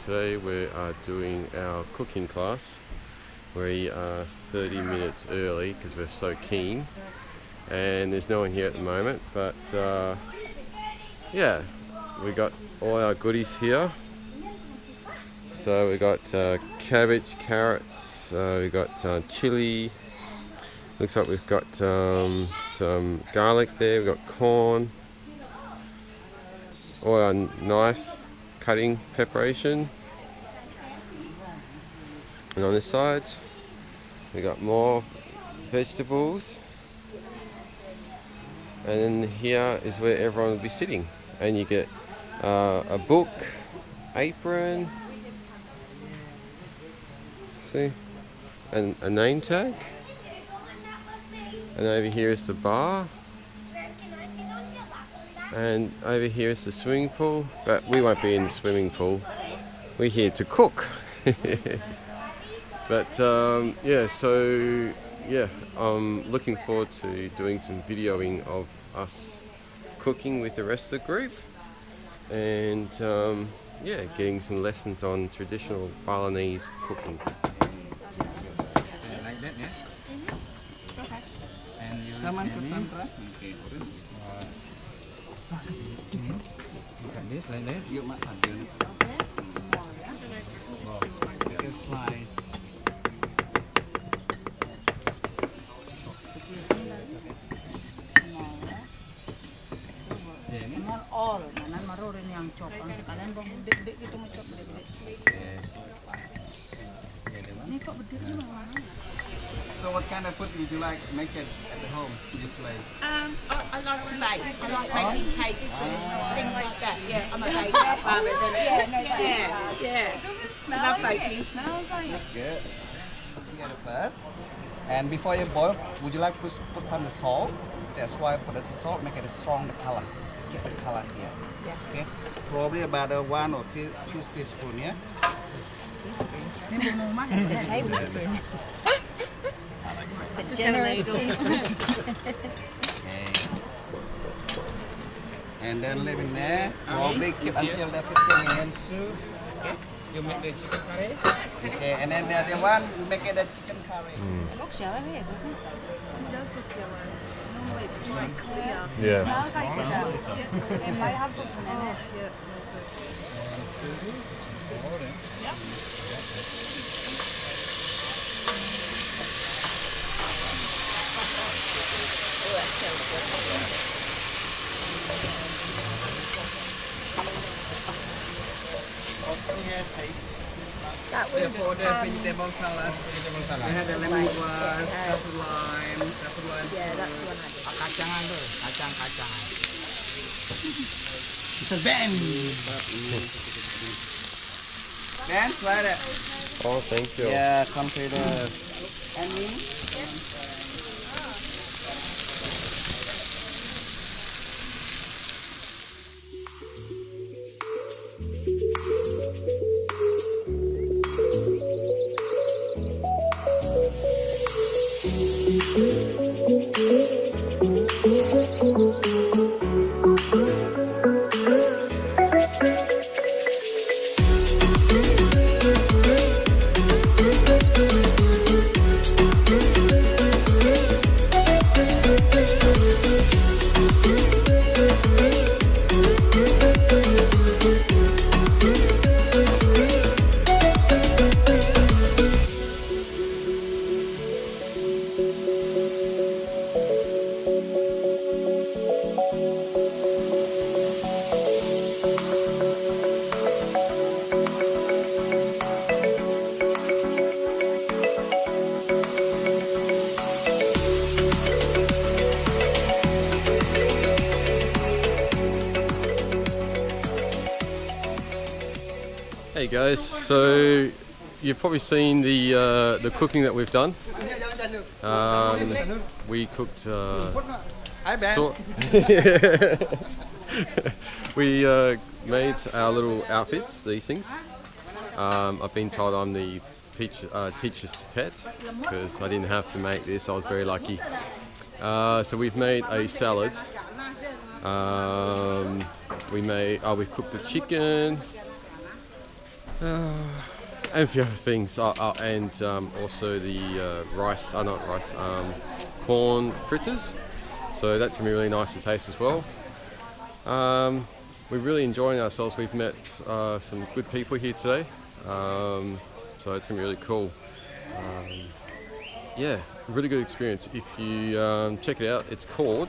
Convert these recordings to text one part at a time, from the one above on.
today we are doing our cooking class. We are 30 minutes early because we're so keen, and there's no one here at the moment, but yeah, we got all our goodies here. So we got cabbage, carrots, we got chili, looks like we've got some garlic there, we've got corn, all our knife cutting preparation, and on this side we got more vegetables, and then here is where everyone will be sitting, and you get a book, apron, see, and a name tag, and over here is the bar. And over here is the swimming pool, but we won't be in the swimming pool. We're here to cook. But yeah, so yeah, I'm looking forward to doing some videoing of us cooking with the rest of the group, and yeah, getting some lessons on traditional Balinese cooking. Like that, yeah? Okay. And you look at this like that. You might have to. You can slice. All, nan marorin yang chop. Ang sekalian bang dik-dik gitu mau chop dik-dik. Ini kok berdiri mana? So what kind of food would you like to make it at the home? Usually? I like to bake. I like making cakes and things like that. Yeah, I'm a baker rather than I love baking. That's good. Here first. And before you boil, would you like to put some salt? That's why I put the salt, make it a strong color. Get the color here. Yeah. Okay. Probably about 1 or 2 teaspoons. Yeah. Ini mau mah? It's a tablespoon. It's a generous teaspoon. Okay. And then leave it there. Probably keep until the 15 minutes. Okay. You make the chicken curry? Okay. And then the other one, we make it a chicken curry. It looks yellow here, doesn't it? It does look yellow. Normally it's quite clear. Yeah. It smells like it does. It might have something in it. Yeah, it smells good. That was For the vegetable salad, we had the lemon grass, saffron lime. yeah, that's the one I did. Kacangan tu, kacang. It's Ben. Ben, try that. Oh, thank you. Yeah, come to the. And me. Hey guys, so you've probably seen the cooking that we've done. We cooked we made our little outfits, these things. I've been told I'm the teacher's pet because I didn't have to make this. I was very lucky. So we've made a salad. We cooked the chicken. and a few other things, and also the corn fritters. So that's gonna be really nice to taste as well. We're really enjoying ourselves. We've met some good people here today, so it's gonna be really cool. Yeah, really good experience. If you check it out, it's called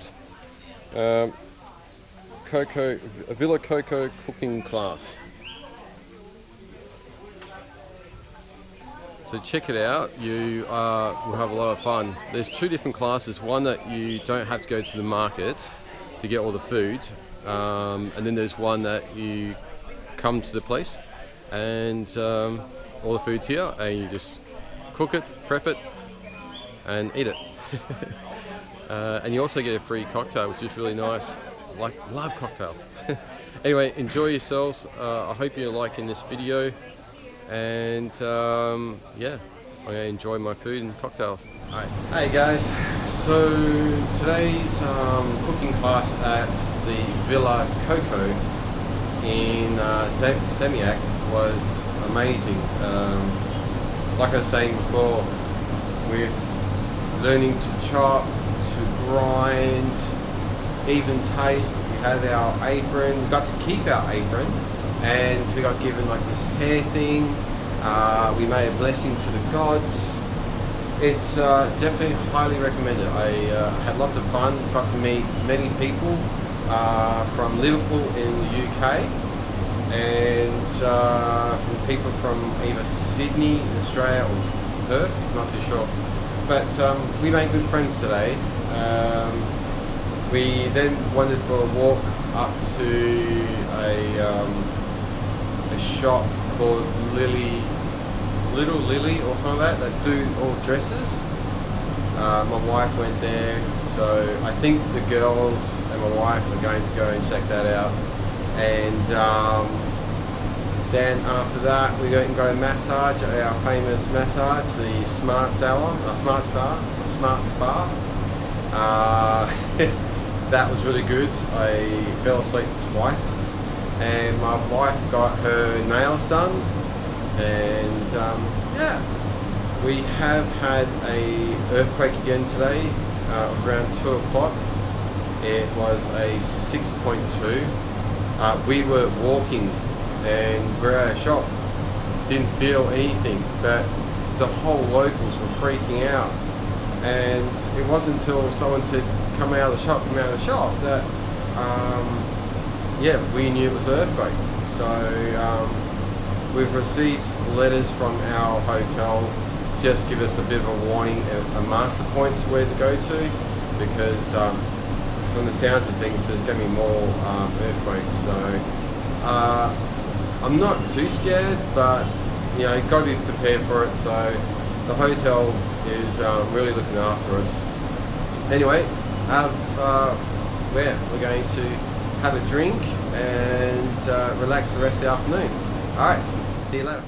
Coco, a Villa Coco cooking class. So check it out, you will have a lot of fun. There's two different classes, one that you don't have to go to the market to get all the food, and then there's one that you come to the place and all the food's here and you just cook it, prep it and eat it. And you also get a free cocktail, which is really nice. Love cocktails. Anyway, enjoy yourselves. I hope you're liking this video. And yeah, I'm going to enjoy my food and cocktails. Alright. Hey guys, so today's cooking class at the Villa Coco in Seminyak was amazing. Like I was saying before, with learning to chop, to grind, to even taste, we had our apron, we got to keep our apron. And we got given like this hair thing. We made a blessing to the gods. It's definitely highly recommended. I had lots of fun, got to meet many people from Liverpool in the UK and from people from either Sydney in Australia or Perth, not too sure. But we made good friends today. We then wandered for a walk up to a shop called Little Lily or something like that do all dresses. My wife went there, so I think the girls and my wife are going to go and check that out. And then after that we went and got a massage at our famous massage, the Smart Spa. That was really good. I fell asleep twice. And my wife got her nails done, and yeah, we have had a earthquake again today. It was around 2 o'clock. It was a 6.2. We were walking and we're at a shop, didn't feel anything, but the whole locals were freaking out, and it wasn't until someone said come out of the shop that yeah, we knew it was an earthquake. So we've received letters from our hotel, just give us a bit of a warning, a master points where to go to, because from the sounds of things there's going to be more earthquakes. So I'm not too scared, but you know, got to be prepared for it. So the hotel is really looking after us. Anyway, we're going to have a drink and relax the rest of the afternoon. Alright, see you later.